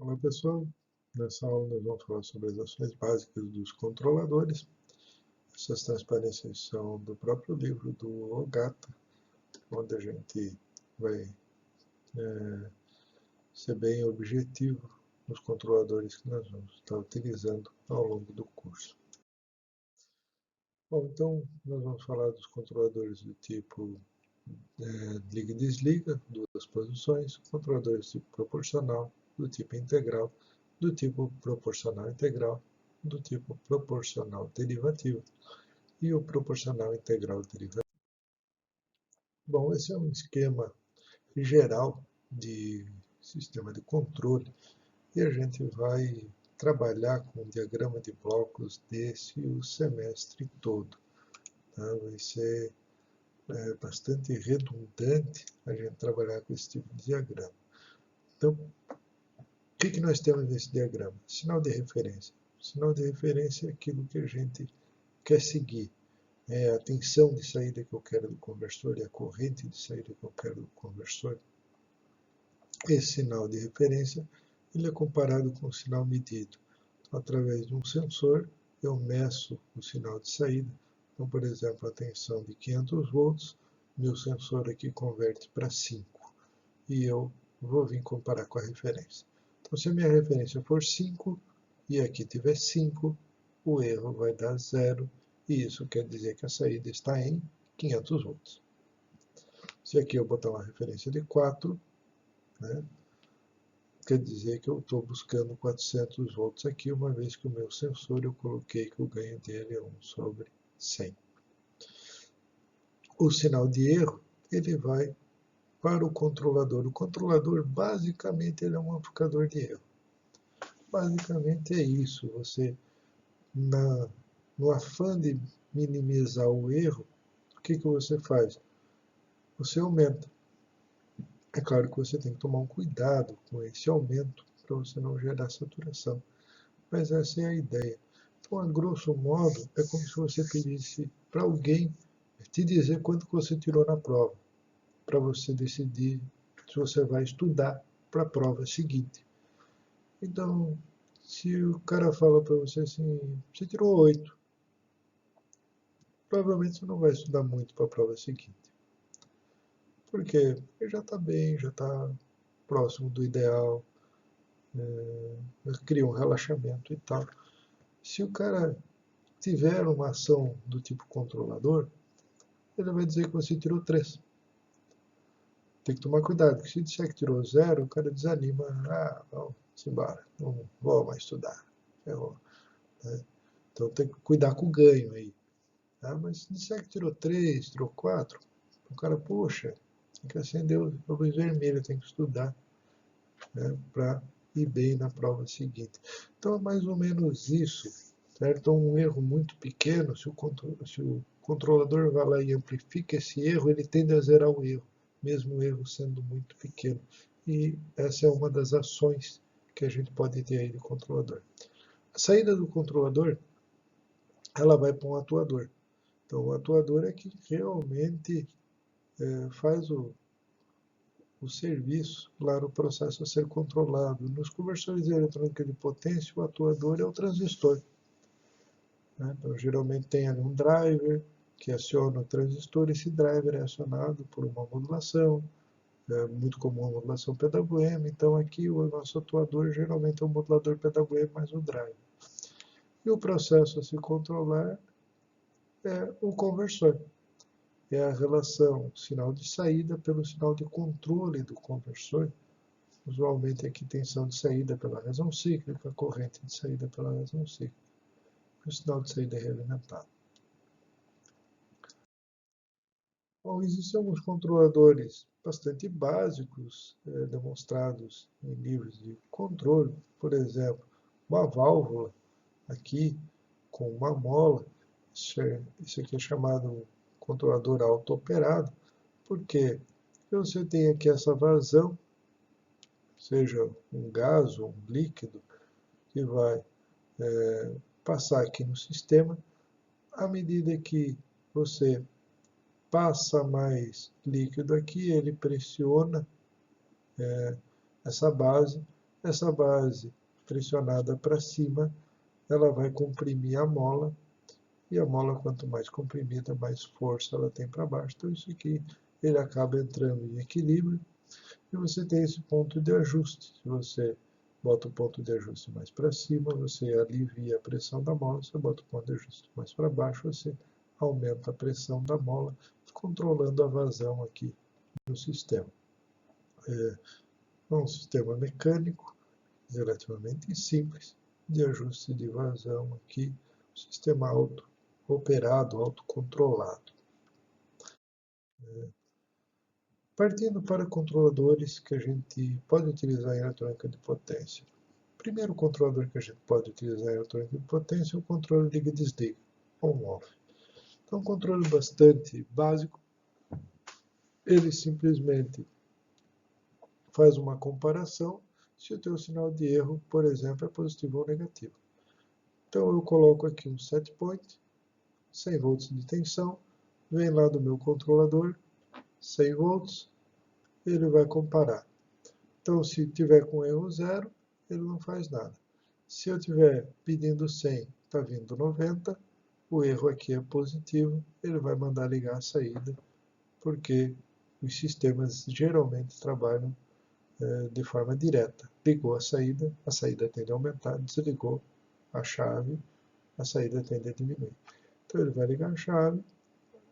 Olá pessoal, nessa aula nós vamos falar sobre as ações básicas dos controladores. Essas transparências são do próprio livro do Ogata, onde a gente vai ser bem objetivo nos controladores que nós vamos estar utilizando ao longo do curso. Bom, então nós vamos falar dos controladores do tipo liga e desliga, duas posições, controladores do tipo proporcional, do tipo integral, do tipo proporcional integral, do tipo proporcional derivativo e o proporcional integral derivativo. Bom, esse é um esquema geral de sistema de controle e a gente vai trabalhar com um diagrama de blocos desse o semestre todo. Tá? Vai ser bastante redundante a gente trabalhar com esse tipo de diagrama. Então, o que nós temos nesse diagrama? Sinal de referência. Sinal de referência é aquilo que a gente quer seguir. É a tensão de saída que eu quero do conversor e a corrente de saída que eu quero do conversor. Esse sinal de referência ele é comparado com o sinal medido. Então, através de um sensor, eu meço o sinal de saída. Então, por exemplo, a tensão de 500 volts, meu sensor aqui converte para 5. E eu vou vir comparar com a referência. Então, se a minha referência for 5 e aqui tiver 5, o erro vai dar 0. E isso quer dizer que a saída está em 500 volts. Se aqui eu botar uma referência de 4, né, quer dizer que eu estou buscando 400 volts aqui, uma vez que o meu sensor eu coloquei que o ganho dele é 1 sobre 100. O sinal de erro ele vai para o controlador. O controlador, basicamente, ele é um amplificador de erro. Basicamente é isso. Você, no afã de minimizar o erro, o que você faz? Você aumenta. É claro que você tem que tomar um cuidado com esse aumento para você não gerar saturação. Mas essa é a ideia. Então, a grosso modo, é como se você pedisse para alguém te dizer quanto que você tirou na prova, para você decidir se você vai estudar para a prova seguinte. Então, se o cara fala para você assim, você tirou 8, provavelmente você não vai estudar muito para a prova seguinte. Por quê? Porque já está bem, já está próximo do ideal, cria um relaxamento e tal. Se o cara tiver uma ação do tipo controlador, ele vai dizer que você tirou 3. Tem que tomar cuidado, porque se disser que tirou 0, o cara desanima. Ah, vamos embora, não vou mais estudar. Ferrou, né? Então tem que cuidar com o ganho aí. Tá? Mas se disser que tirou 3, tirou 4, o cara, poxa, tem que acender a luz vermelha, tem que estudar, né, para ir bem na prova seguinte. Então é mais ou menos isso. Certo? Então, um erro muito pequeno, se o controlador vai lá e amplifica esse erro, ele tende a zerar o erro, mesmo o erro sendo muito pequeno. E essa é uma das ações que a gente pode ter aí do controlador. A saída do controlador, ela vai para um atuador. Então, o atuador é que realmente faz o serviço lá no processo a ser controlado. Nos conversores de eletrônica de potência, o atuador é o transistor. Né? Então, geralmente tem ali um driver que aciona o transistor. Esse driver é acionado por uma modulação, muito comum a modulação PWM. Então, aqui o nosso atuador geralmente é um modulador PWM mais o driver. E o processo a se controlar é o conversor. É a relação sinal de saída pelo sinal de controle do conversor. Usualmente aqui tensão de saída pela razão cíclica, corrente de saída pela razão cíclica. O sinal de saída é realimentado. Bom, existem alguns controladores bastante básicos demonstrados em livros de controle. Por exemplo, uma válvula aqui com uma mola. Isso aqui é chamado controlador auto-operado. Por quê? Porque você tem aqui essa vazão, seja um gás ou um líquido, que vai passar aqui no sistema. À medida que você passa mais líquido aqui, ele pressiona essa base essa base pressionada para cima, ela vai comprimir a mola, e a mola, quanto mais comprimida, mais força ela tem para baixo. Então, isso aqui, ele acaba entrando em equilíbrio, e você tem esse ponto de ajuste. Se você bota o ponto de ajuste mais para cima, você alivia a pressão da mola. Se você bota o ponto de ajuste mais para baixo, você aumenta a pressão da mola, controlando a vazão aqui no sistema. É um sistema mecânico relativamente simples de ajuste de vazão aqui, um sistema auto-operado, autocontrolado. Partindo para controladores que a gente pode utilizar em eletrônica de potência. O primeiro controlador que a gente pode utilizar em eletrônica de potência é o controle liga-desliga, on-off. Então, um controle bastante básico, ele simplesmente faz uma comparação se o teu sinal de erro, por exemplo, é positivo ou negativo. Então, eu coloco aqui um set point, 100 volts de tensão, vem lá do meu controlador, 100 volts, ele vai comparar. Então, se tiver com erro 0, ele não faz nada. Se eu tiver pedindo 100, está vindo 90, o erro aqui é positivo, ele vai mandar ligar a saída, porque os sistemas geralmente trabalham de forma direta. Ligou a saída tende a aumentar, desligou a chave, a saída tende a diminuir. Então ele vai ligar a chave,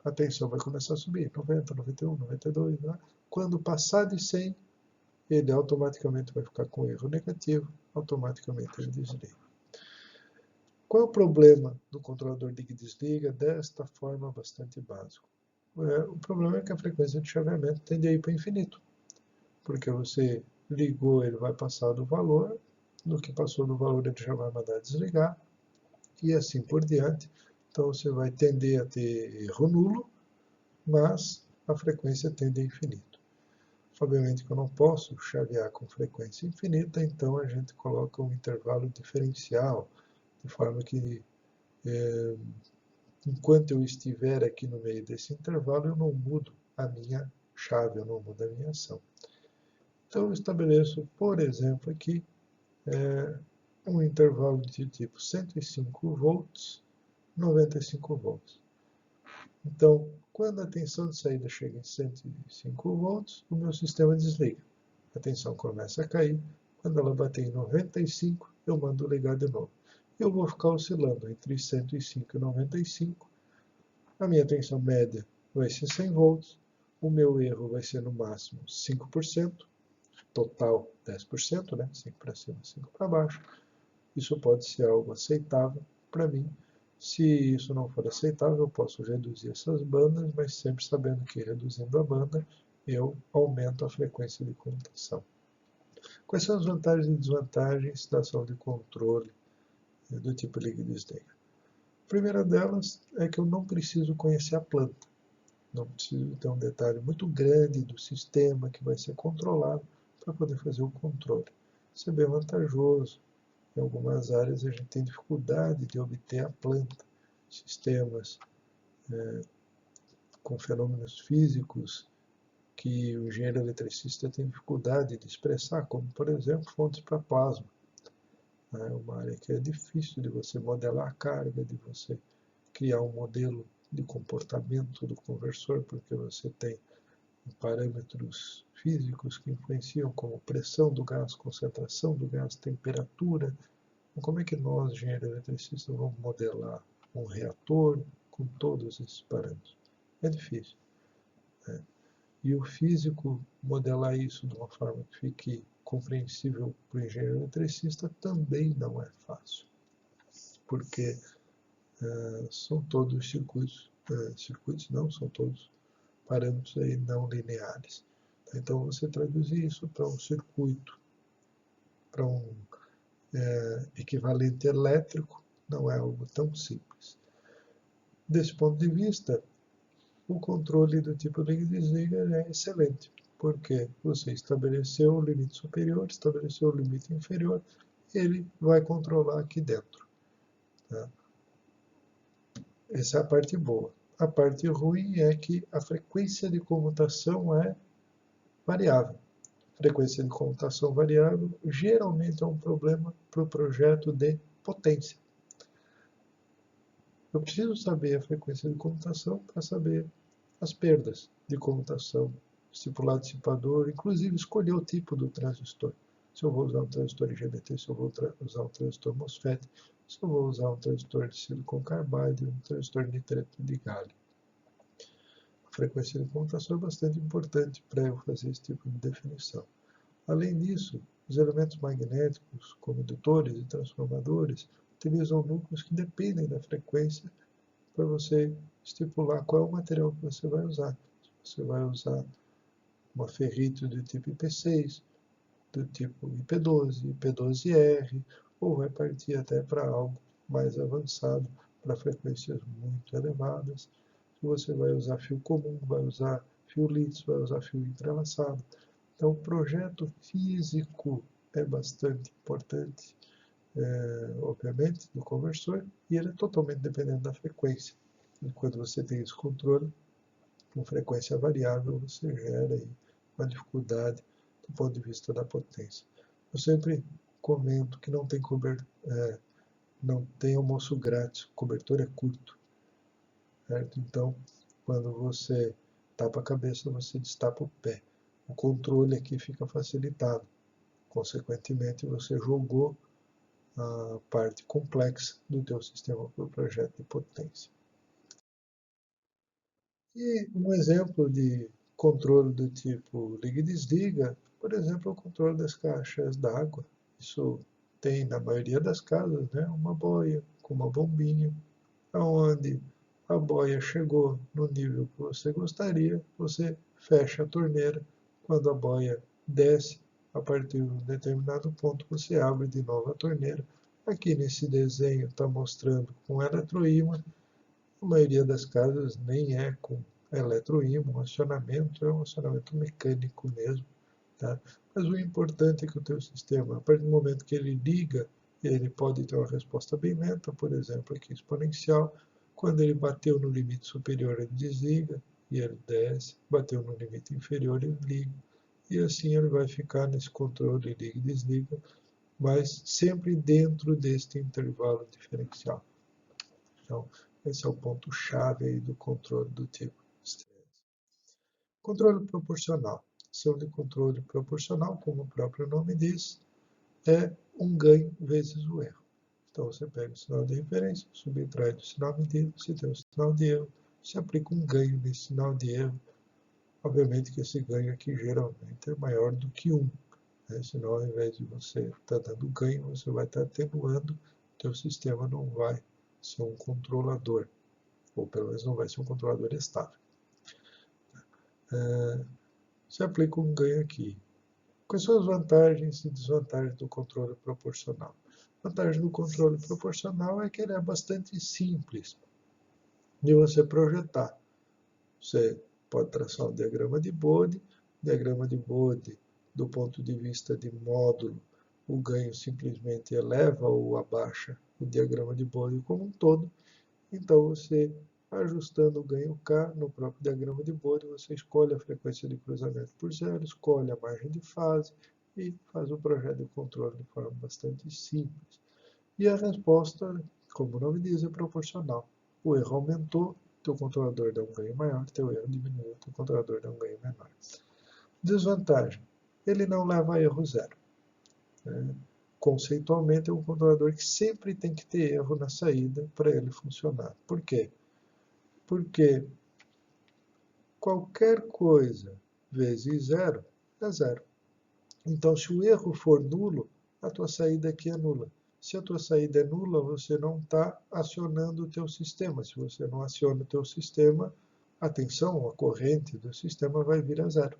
a tensão vai começar a subir, 90, 91, 92, né? Quando passar de 100, ele automaticamente vai ficar com erro negativo, automaticamente ele desliga. Qual é o problema do controlador liga e desliga desta forma bastante básica? O problema é que a frequência de chaveamento tende a ir para o infinito, porque você ligou, ele vai passar do valor, no que passou do valor ele já vai mandar desligar, e assim por diante. Então você vai tender a ter erro nulo, mas a frequência tende a infinito. Obviamente que eu não posso chavear com frequência infinita, então a gente coloca um intervalo diferencial, de forma que enquanto eu estiver aqui no meio desse intervalo, eu não mudo a minha chave, eu não mudo a minha ação. Então eu estabeleço, por exemplo, aqui um intervalo de tipo 105 volts, 95 volts. Então, quando a tensão de saída chega em 105 volts, o meu sistema desliga. A tensão começa a cair. Quando ela bater em 95, eu mando ligar de novo. Eu vou ficar oscilando entre 105 e 95. A minha tensão média vai ser 100 volts. O meu erro vai ser no máximo 5%. Total 10%, né? 5 para cima, 5 para baixo. Isso pode ser algo aceitável para mim. Se isso não for aceitável, eu posso reduzir essas bandas, mas sempre sabendo que reduzindo a banda, eu aumento a frequência de comutação. Quais são as vantagens e desvantagens da ação de controle do tipo liga e desliga? A primeira delas é que eu não preciso conhecer a planta. Não preciso ter um detalhe muito grande do sistema que vai ser controlado para poder fazer o controle. Isso é bem vantajoso. Em algumas áreas a gente tem dificuldade de obter a planta, sistemas com fenômenos físicos que o engenheiro eletricista tem dificuldade de expressar, como por exemplo fontes para plasma. É uma área que é difícil de você modelar a carga, de você criar um modelo de comportamento do conversor, porque você tem parâmetros físicos que influenciam, como pressão do gás, concentração do gás, temperatura. Como é que nós, engenheiros eletricistas, vamos modelar um reator com todos esses parâmetros? É difícil. Né? E o físico modelar isso de uma forma que fique compreensível para o engenheiro eletricista também não é fácil, porque são todos circuitos não, são todos parâmetros aí não lineares. Então, você traduzir isso para um circuito, para um equivalente elétrico, não é algo tão simples. Desse ponto de vista, o controle do tipo liga e desliga é excelente, porque você estabeleceu o limite superior, estabeleceu o limite inferior, ele vai controlar aqui dentro. Tá? Essa é a parte boa. A parte ruim é que a frequência de comutação é variável. Frequência de comutação variável geralmente é um problema para o projeto de potência. Eu preciso saber a frequência de comutação para saber as perdas de comutação, estipular dissipador, inclusive escolher o tipo do transistor. Se eu vou usar um transistor IGBT, se eu vou usar um transistor MOSFET, se eu vou usar um transistor de silicon carbide, um transistor de nitreto de galho. A frequência de comutação é bastante importante para eu fazer esse tipo de definição. Além disso, os elementos magnéticos, como indutores e transformadores, utilizam núcleos que dependem da frequência para você estipular qual é o material que você vai usar. Se você vai usar uma ferrite do tipo IP6, do tipo IP12, IP12R, ou vai partir até para algo mais avançado, para frequências muito elevadas. Se você vai usar fio comum, vai usar fio lítio, vai usar fio entrelaçado. Então, o projeto físico é bastante importante, obviamente, do conversor, e ele é totalmente dependente da frequência. E quando você tem esse controle, com frequência variável, você gera aí uma dificuldade do ponto de vista da potência. Eu sempre comento que não tem almoço grátis, o cobertor é curto. Certo? Então, quando você tapa a cabeça, você destapa o pé. O controle aqui fica facilitado. Consequentemente, você jogou a parte complexa do teu sistema para o projeto de potência. E um exemplo de controle do tipo liga e desliga, por exemplo, é o controle das caixas d'água. Isso tem na maioria das casas, né, uma boia com uma bombinha, aonde a boia chegou no nível que você gostaria, você fecha a torneira. Quando a boia desce, a partir de um determinado ponto, você abre de novo a torneira. Aqui nesse desenho está mostrando com eletroímã. A maioria das casas nem é com eletroímã, o acionamento é um acionamento mecânico mesmo. Tá? Mas o importante é que o teu sistema, a partir do momento que ele liga, ele pode ter uma resposta bem lenta, por exemplo, aqui exponencial. Quando ele bateu no limite superior, ele desliga e ele desce. Bateu no limite inferior, ele liga. E assim ele vai ficar nesse controle liga e desliga, mas sempre dentro deste intervalo diferencial. Então, esse é o ponto-chave aí do controle do tipo estresse. Controle proporcional. Ação de controle proporcional, como o próprio nome diz, é um ganho vezes o erro. Então, você pega o sinal de referência, subtrai do sinal medido, você tem o sinal de erro, você aplica um ganho nesse sinal de erro. Obviamente que esse ganho aqui geralmente é maior do que 1. Né? Senão, ao invés de você estar dando ganho, você vai estar atenuando, o teu sistema não vai ser um controlador, ou pelo menos não vai ser um controlador estável. Você aplica um ganho aqui. Quais são as vantagens e desvantagens do controle proporcional? A vantagem do controle proporcional é que ele é bastante simples de você projetar. Você pode traçar um diagrama de Bode, do ponto de vista de módulo, o ganho simplesmente eleva ou abaixa o diagrama de Bode como um todo. Então, você, ajustando o ganho K no próprio diagrama de Bode, você escolhe a frequência de cruzamento por zero, escolhe a margem de fase e faz o projeto de controle de forma bastante simples. E a resposta, como o nome diz, é proporcional. O erro aumentou, teu controlador dá um ganho maior, teu erro diminuiu, teu controlador dá um ganho menor. Desvantagem, ele não leva a erro zero. Né? Conceitualmente, é um controlador que sempre tem que ter erro na saída para ele funcionar. Por quê? Porque qualquer coisa vezes zero é zero. Então, se o erro for nulo, a tua saída aqui é nula. Se a tua saída é nula, você não está acionando o teu sistema. Se você não aciona o teu sistema, a tensão, a corrente do sistema vai vir a zero.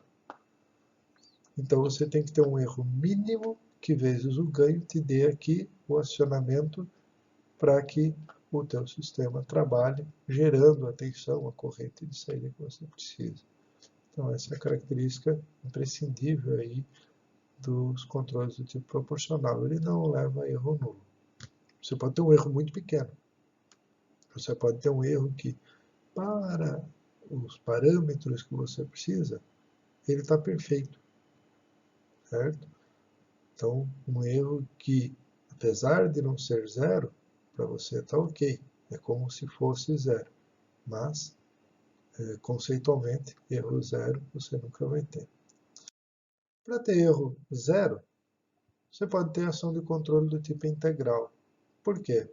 Então, você tem que ter um erro mínimo que vezes o ganho te dê aqui o acionamento para que o teu sistema trabalhe, gerando a tensão, a corrente de saída que você precisa. Então, essa é a característica imprescindível aí dos controles do tipo proporcional. Ele não leva a erro nulo. Você pode ter um erro muito pequeno. Você pode ter um erro que, para os parâmetros que você precisa, ele está perfeito. certo? Então, um erro que, apesar de não ser zero, para você está ok, é como se fosse zero, mas, conceitualmente, erro zero você nunca vai ter. Para ter erro zero, você pode ter ação de controle do tipo integral. Por quê?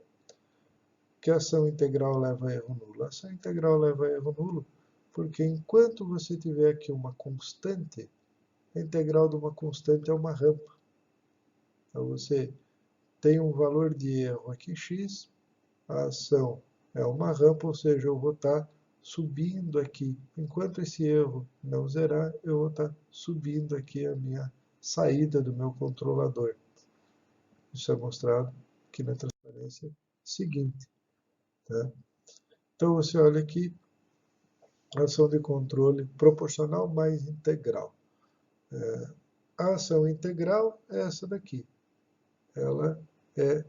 Porque a ação integral leva a erro nulo. A ação integral leva a erro nulo porque enquanto você tiver aqui uma constante, a integral de uma constante é uma rampa. Então você tem um valor de erro aqui x, a ação é uma rampa, ou seja, eu vou estar subindo aqui. Enquanto esse erro não zerar, eu vou estar subindo aqui a minha saída do meu controlador. Isso é mostrado aqui na transparência seguinte. Tá? Então você olha aqui, ação de controle proporcional mais integral. A ação integral é essa daqui. Ela é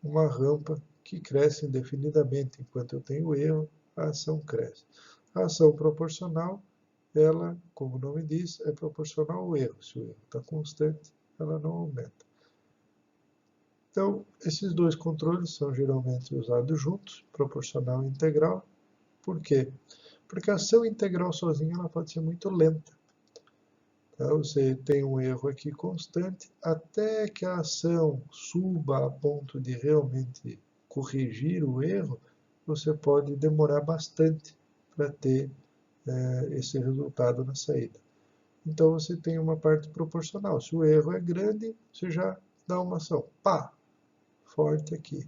uma rampa que cresce indefinidamente. Enquanto eu tenho erro, a ação cresce. A ação proporcional, ela, como o nome diz, é proporcional ao erro. Se o erro está constante, ela não aumenta. Então, esses dois controles são geralmente usados juntos, proporcional e integral. Por quê? Porque a ação integral sozinha ela pode ser muito lenta. Então, você tem um erro aqui constante, até que a ação suba a ponto de realmente corrigir o erro, você pode demorar bastante para ter esse resultado na saída. Então você tem uma parte proporcional. Se o erro é grande, você já dá uma ação, pá, forte aqui.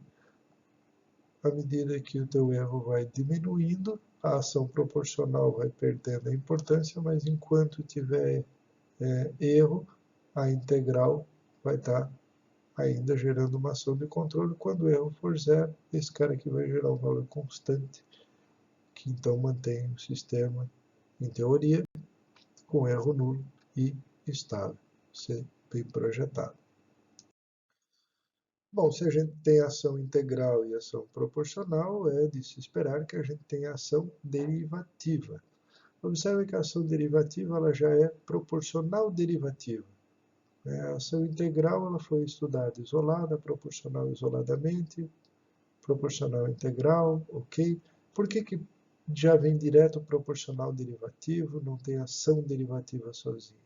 À medida que o teu erro vai diminuindo, a ação proporcional vai perdendo a importância, mas enquanto tiver erro, a integral vai estar ainda gerando uma ação de controle. Quando o erro for zero, esse cara aqui vai gerar um valor constante, que então mantém o sistema, em teoria, com erro nulo e estável. Ser bem projetado. Bom, se a gente tem ação integral e ação proporcional, é de se esperar que a gente tenha ação derivativa. Observe que a ação derivativa ela já é proporcional derivativa. A ação integral ela foi estudada isolada, proporcional isoladamente, proporcional integral, ok? Por que já vem direto proporcional derivativo, não tem ação derivativa sozinha?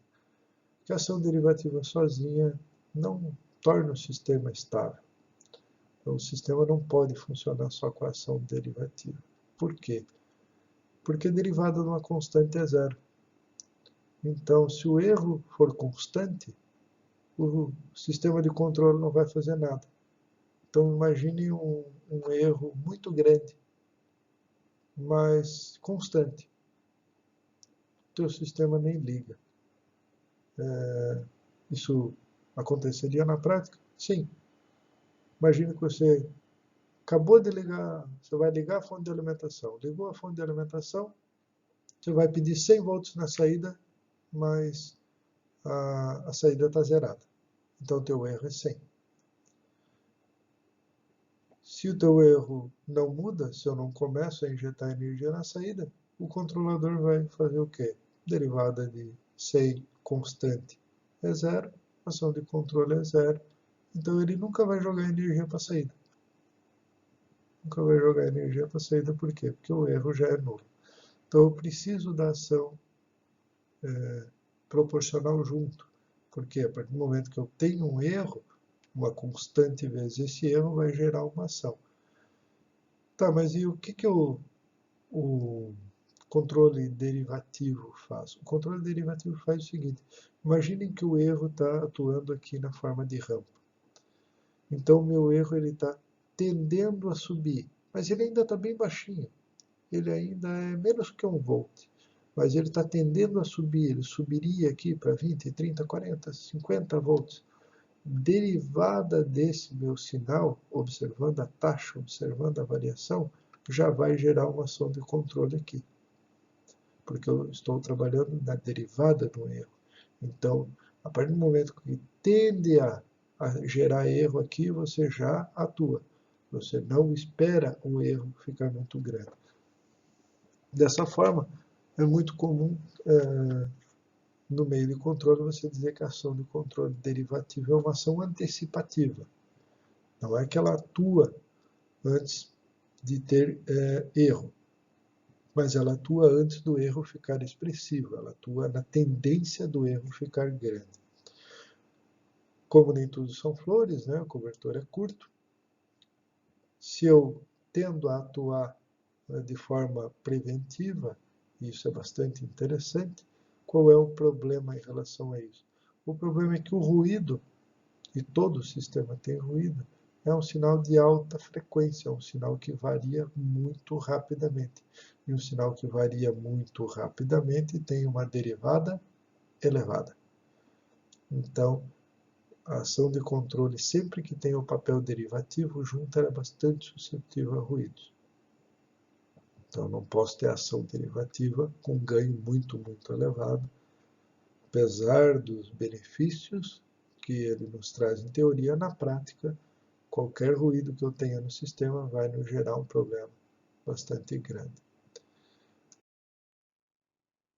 Porque a ação derivativa sozinha não torna o sistema estável. Então, o sistema não pode funcionar só com a ação derivativa. Por quê? Porque a derivada de uma constante é zero. Então, se o erro for constante, o sistema de controle não vai fazer nada. Então imagine um erro muito grande, mas constante. O teu sistema nem liga. Isso aconteceria na prática? Sim. Imagine que você acabou de ligar, você vai ligar a fonte de alimentação. Ligou a fonte de alimentação, você vai pedir 100 volts na saída, mas a saída está zerada. Então o teu erro é 100. Se o teu erro não muda, se eu não começo a injetar energia na saída, o controlador vai fazer o quê? Derivada de 100 constante é zero, ação de controle é zero, então ele nunca vai jogar energia para a saída. Nunca vai jogar energia para a saída, por quê? Porque o erro já é nulo. Então eu preciso da ação proporcional junto, porque a partir do momento que eu tenho um erro, uma constante vezes esse erro vai gerar uma ação. Tá, mas e o que o controle derivativo faz? O controle derivativo faz o seguinte, imaginem que o erro está atuando aqui na forma de rampa. Então o meu erro está tendendo a subir, mas ele ainda está bem baixinho. Ele ainda é menos que 1 volt, mas ele está tendendo a subir, ele subiria aqui para 20, 30, 40, 50 volts. Derivada desse meu sinal, observando a taxa, observando a variação, já vai gerar uma ação de controle aqui. Porque eu estou trabalhando na derivada do erro. Então, a partir do momento que tende a gerar erro aqui, você já atua. Você não espera o erro ficar muito grande. Dessa forma, é muito comum no meio de controle, você dizer que a ação de controle derivativo é uma ação antecipativa. Não é que ela atua antes de ter erro, mas ela atua antes do erro ficar expressivo, ela atua na tendência do erro ficar grande. Como nem tudo são flores, né? O cobertor é curto. Se eu tendo a atuar de forma preventiva, isso é bastante interessante, qual é o problema em relação a isso? O problema é que o ruído, e todo o sistema tem ruído, é um sinal de alta frequência, é um sinal que varia muito rapidamente. E um sinal que varia muito rapidamente tem uma derivada elevada. Então, a ação de controle, sempre que tem o papel derivativo junto, ela é bastante suscetível a ruídos. Então, não posso ter ação derivativa com ganho muito, muito elevado, apesar dos benefícios que ele nos traz em teoria, na prática, qualquer ruído que eu tenha no sistema vai nos gerar um problema bastante grande.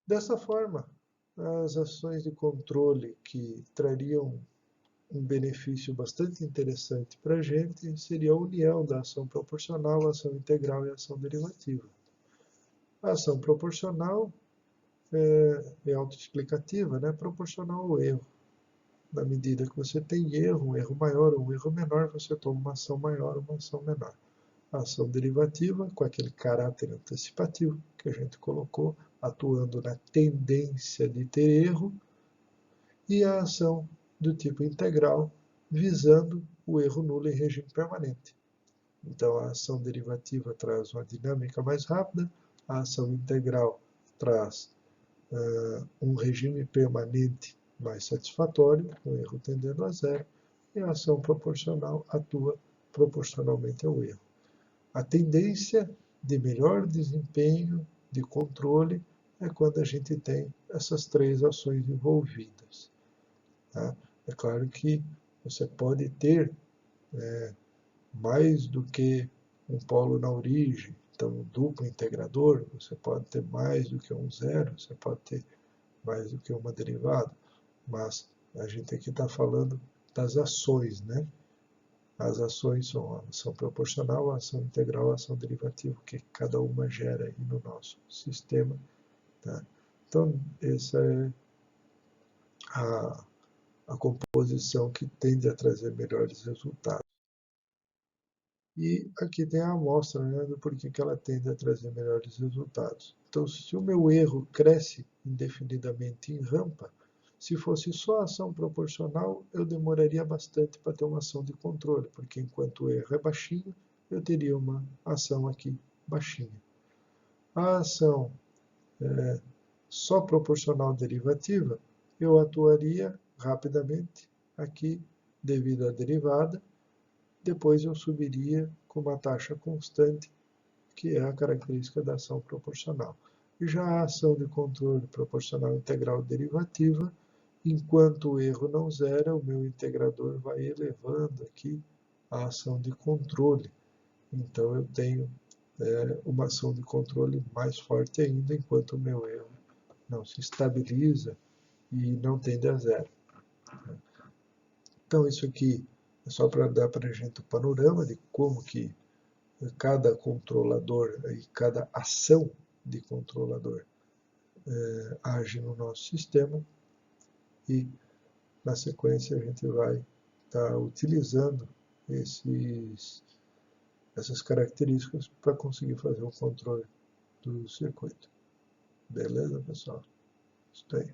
Dessa forma, as ações de controle que trariam um benefício bastante interessante para a gente seria a união da ação proporcional, a ação integral e a ação derivativa. A ação proporcional é autoexplicativa, né? Proporcional ao erro. Na medida que você tem erro, um erro maior ou um erro menor, você toma uma ação maior ou uma ação menor. A ação derivativa, com aquele caráter antecipativo que a gente colocou, atuando na tendência de ter erro, e a ação do tipo integral, visando o erro nulo em regime permanente. Então, a ação derivativa traz uma dinâmica mais rápida, a ação integral traz um regime permanente mais satisfatório, com erro tendendo a zero, e a ação proporcional atua proporcionalmente ao erro. A tendência de melhor desempenho, de controle, é quando a gente tem essas três ações envolvidas. Tá? É claro que você pode ter mais do que um polo na origem, então um duplo integrador, você pode ter mais do que um zero, você pode ter mais do que uma derivada, mas a gente aqui está falando das ações, né? As ações são a ação proporcional, a ação integral, a ação derivativa, que cada uma gera aí no nosso sistema. Tá? Então, essa é a composição que tende a trazer melhores resultados. E aqui tem a amostra, né, do porquê que ela tende a trazer melhores resultados. Então, se o meu erro cresce indefinidamente em rampa, se fosse só ação proporcional, eu demoraria bastante para ter uma ação de controle, porque enquanto o erro é baixinho, eu teria uma ação aqui baixinha. A ação só proporcional derivativa, eu atuaria rapidamente aqui devido à derivada, depois eu subiria com uma taxa constante, que é a característica da ação proporcional. Já a ação de controle proporcional integral derivativa, enquanto o erro não zera, o meu integrador vai elevando aqui a ação de controle. Então eu tenho uma ação de controle mais forte ainda, enquanto o meu erro não se estabiliza e não tende a zero. Então isso aqui é só para dar para a gente o panorama de como que cada controlador e cada ação de controlador age no nosso sistema, e na sequência a gente vai estar utilizando essas características para conseguir fazer o controle do circuito. Beleza, pessoal? Isso aí.